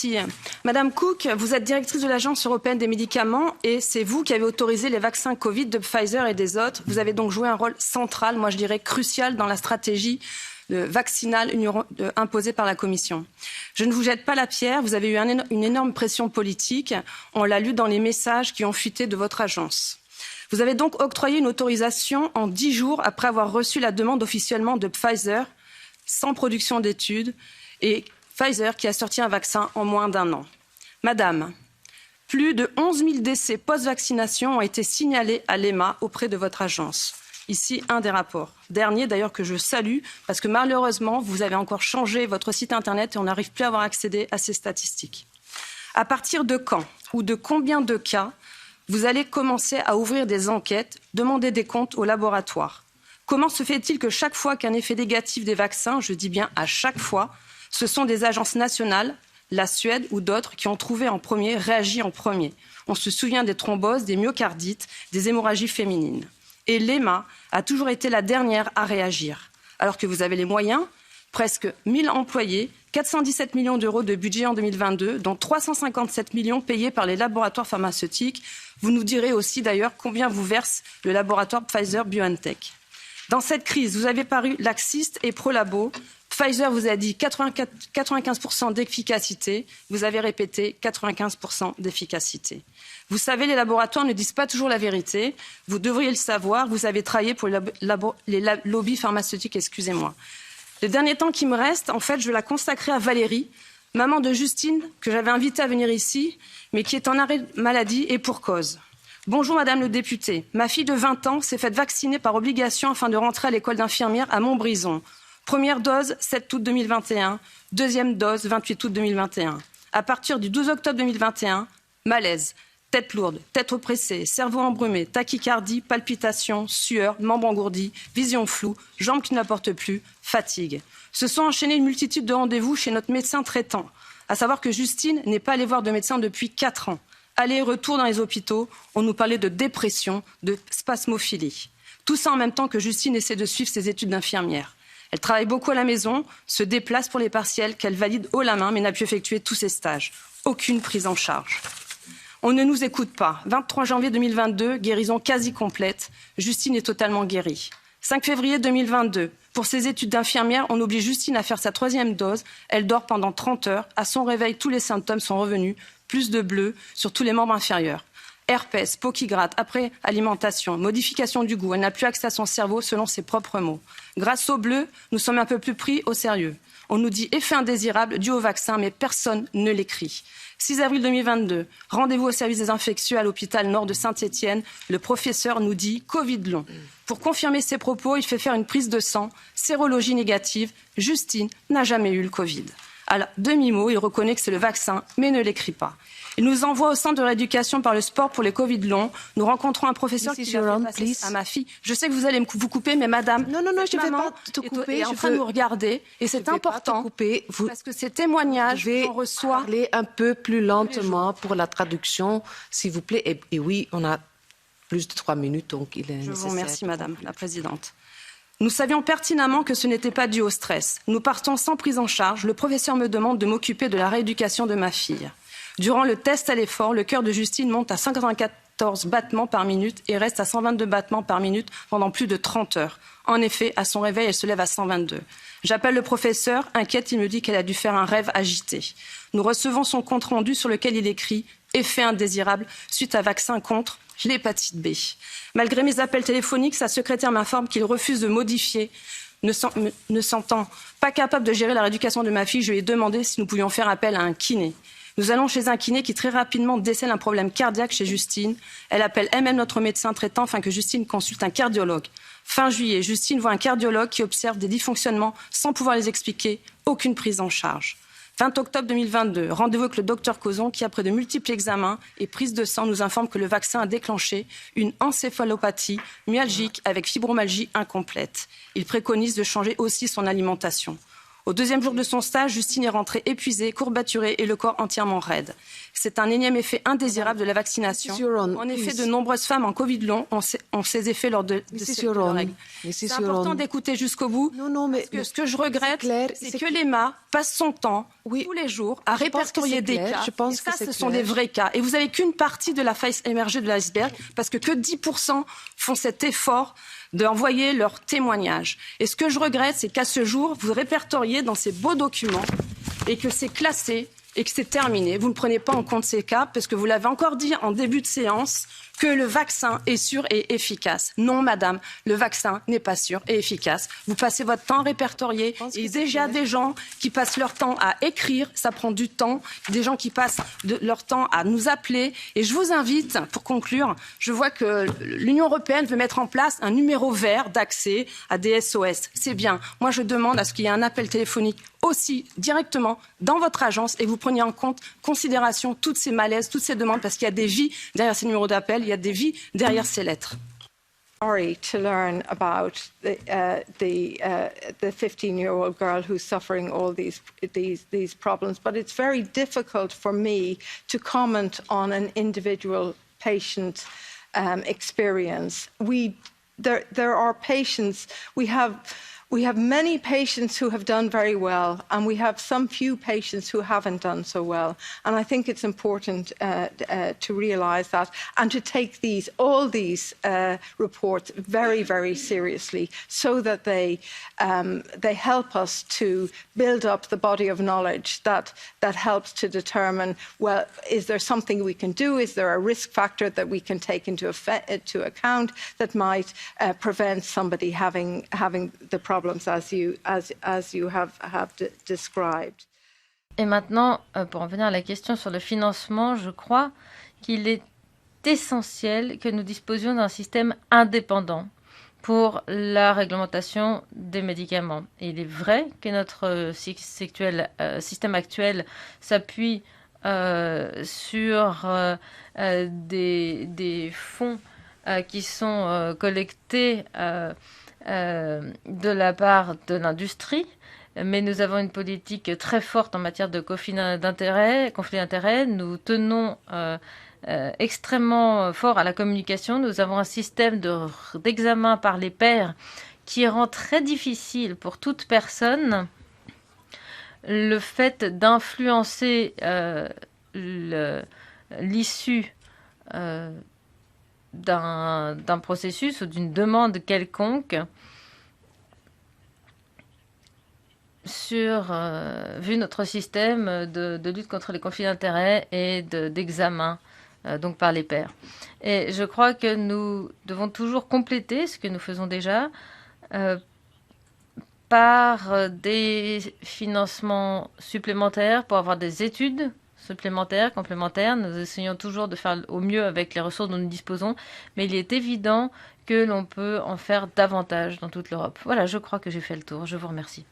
Merci. Madame Cook, vous êtes directrice de l'Agence européenne des médicaments et c'est vous qui avez autorisé les vaccins Covid de Pfizer et des autres. Vous avez donc joué un rôle central, moi je dirais crucial, dans la stratégie vaccinale imposée par la Commission. Je ne vous jette pas la pierre, vous avez eu une énorme pression politique. On l'a lu dans les messages qui ont fuité de votre agence. Vous avez donc octroyé une autorisation en 10 jours après avoir reçu la demande officiellement de Pfizer, sans production d'études, et Pfizer qui a sorti un vaccin en moins d'1 an. Madame, plus de 11 000 décès post-vaccination ont été signalés à l'EMA auprès de votre agence. Ici, un des rapports. Dernier, d'ailleurs, que je salue, parce que malheureusement, vous avez encore changé votre site Internet et on n'arrive plus à avoir accédé à ces statistiques. À partir de quand ou de combien de cas vous allez commencer à ouvrir des enquêtes, demander des comptes aux laboratoires? Comment se fait-il que chaque fois qu'un effet négatif des vaccins, je dis bien à chaque fois, ce sont des agences nationales, la Suède ou d'autres, qui ont trouvé en premier, réagi en premier? On se souvient des thromboses, des myocardites, des hémorragies féminines. Et l'EMA a toujours été la dernière à réagir. Alors que vous avez les moyens, presque 1 000 employés, 417 millions d'euros de budget en 2022, dont 357 millions payés par les laboratoires pharmaceutiques. Vous nous direz aussi d'ailleurs combien vous verse le laboratoire Pfizer-BioNTech. Dans cette crise, vous avez paru laxiste et pro-labo. Pfizer vous a dit 95% d'efficacité. Vous avez répété 95% d'efficacité. Vous savez, les laboratoires ne disent pas toujours la vérité. Vous devriez le savoir. Vous avez travaillé pour les lobbies pharmaceutiques, excusez-moi. Le dernier temps qui me reste, en fait, je la consacrer à Valérie, maman de Justine, que j'avais invitée à venir ici, mais qui est en arrêt maladie et pour cause. Bonjour Madame le député. Ma fille de 20 ans s'est faite vacciner par obligation afin de rentrer à l'école d'infirmière à Montbrison. Première dose, 7 août 2021. Deuxième dose, 28 août 2021. À partir du 12 octobre 2021, malaise, tête lourde, tête oppressée, cerveau embrumé, tachycardie, palpitations, sueur, membres engourdis, vision floue, jambes qui ne la portent plus, fatigue. Se sont enchaînés une multitude de rendez-vous chez notre médecin traitant. À savoir que Justine n'est pas allée voir de médecin depuis 4 ans. Aller et retour dans les hôpitaux, on nous parlait de dépression, de spasmophilie. Tout ça en même temps que Justine essaie de suivre ses études d'infirmière. Elle travaille beaucoup à la maison, se déplace pour les partiels qu'elle valide haut la main, mais n'a pu effectuer tous ses stages. Aucune prise en charge. On ne nous écoute pas. 23 janvier 2022, guérison quasi complète. Justine est totalement guérie. 5 février 2022, pour ses études d'infirmière, on oblige Justine à faire sa 3e dose. Elle dort pendant 30 heures. À son réveil, tous les symptômes sont revenus. Plus de bleu sur tous les membres inférieurs. Herpès, peau qui gratte, après alimentation, modification du goût. Elle n'a plus accès à son cerveau selon ses propres mots. Grâce au bleu, nous sommes un peu plus pris au sérieux. On nous dit effet indésirable dû au vaccin, mais personne ne l'écrit. 6 avril 2022, rendez-vous au service des infectieux à l'hôpital Nord de Saint-Étienne. Le professeur nous dit Covid long. Pour confirmer ses propos, il fait faire une prise de sang, sérologie négative. Justine n'a jamais eu le Covid. À demi-mot, il reconnaît que c'est le vaccin, mais ne l'écrit pas. Il nous envoie au centre de rééducation par le sport pour les Covid longs. Nous rencontrons un professeur qui l'a fait passer à ma fille. Je sais que vous allez vous couper, mais madame, non, je ne vais pas te couper. Est en train de nous regarder et c'est important parce que ces témoignages qu'on reçoit... Parler un peu plus lentement pour la traduction, s'il vous plaît. Et oui, on a plus de 3 minutes, donc il est nécessaire. Je vous remercie, madame la présidente. Nous savions pertinemment que ce n'était pas dû au stress. Nous partons sans prise en charge. Le professeur me demande de m'occuper de la rééducation de ma fille. Durant le test à l'effort, le cœur de Justine monte à 194 battements par minute et reste à 122 battements par minute pendant plus de 30 heures. En effet, à son réveil, elle se lève à 122. J'appelle le professeur, inquiète, il me dit qu'elle a dû faire un rêve agité. Nous recevons son compte-rendu sur lequel il écrit « Effet indésirable suite à vaccin contre l'hépatite B ». Malgré mes appels téléphoniques, sa secrétaire m'informe qu'il refuse de modifier. Ne sentant pas capable de gérer la rééducation de ma fille, je lui ai demandé si nous pouvions faire appel à un kiné. Nous allons chez un kiné qui très rapidement décèle un problème cardiaque chez Justine. Elle appelle elle-même notre médecin traitant afin que Justine consulte un cardiologue. Fin juillet, Justine voit un cardiologue qui observe des dysfonctionnements sans pouvoir les expliquer. Aucune prise en charge. 20 octobre 2022, rendez-vous avec le docteur Cozon qui, après de multiples examens et prises de sang, nous informe que le vaccin a déclenché une encéphalopathie myalgique avec fibromyalgie incomplète. Il préconise de changer aussi son alimentation. Au 2e jour de son stage, Justine est rentrée épuisée, courbaturée et le corps entièrement raide. C'est un énième effet indésirable de la vaccination. En effet, de nombreuses femmes en Covid long ont ces effets lors de ces règles. C'est important d'écouter jusqu'au bout. Mais parce que ce que je regrette, c'est que l'EMA passe son temps Oui. tous les jours à Je pense que répertorier c'est des clair. cas. Je pense Et ça, que c'est ce sont clair. des vrais cas. Et vous avez qu'une partie de la face émergée de l'iceberg, parce que 10% font cet effort d'envoyer leur témoignage. Et ce que je regrette, c'est qu'à ce jour, vous répertoriez dans ces beaux documents et que c'est classé et que c'est terminé. Vous ne prenez pas en compte ces cas, parce que vous l'avez encore dit en début de séance, que le vaccin est sûr et efficace. Non, madame, le vaccin n'est pas sûr et efficace. Vous passez votre temps à répertorier. Et déjà des gens qui passent leur temps à écrire, ça prend du temps. Des gens qui passent leur temps à nous appeler. Et je vous invite, pour conclure, je vois que l'Union européenne veut mettre en place un numéro vert d'accès à des SOS. C'est bien. Moi, je demande à ce qu'il y ait un appel téléphonique aussi directement dans votre agence et vous preniez en considération toutes ces malaises, toutes ces demandes, parce qu'il y a des vies derrière ces numéros d'appel, il y a des vies derrière ces lettres. Sorry to learn about the 15-year-old girl who's suffering all these problems, but it's very difficult for me to comment on an individual patient experience. There are patients we have many patients who have done very well, and we have some few patients who haven't done so well. And I think it's important to realise that and to take all these reports very, very seriously, so that they help us to build up the body of knowledge that helps to determine, well, is there something we can do? Is there a risk factor that we can take into account that might prevent somebody having the problems as you have described. Et maintenant, pour en venir à la question sur le financement, je crois qu'il est essentiel que nous disposions d'un système indépendant pour la réglementation des médicaments. Et il est vrai que notre système actuel s'appuie sur des fonds qui sont collectés de la part de l'industrie, mais nous avons une politique très forte en matière de conflit d'intérêts. Nous tenons extrêmement fort à la communication. Nous avons un système d'examen par les pairs qui rend très difficile pour toute personne le fait d'influencer l'issue d'un processus ou d'une demande quelconque vu notre système de lutte contre les conflits d'intérêts et d'examen donc par les pairs. Et je crois que nous devons toujours compléter ce que nous faisons déjà par des financements supplémentaires pour avoir des études supplémentaires, complémentaires. Nous essayons toujours de faire au mieux avec les ressources dont nous disposons, mais il est évident que l'on peut en faire davantage dans toute l'Europe. Voilà, je crois que j'ai fait le tour. Je vous remercie.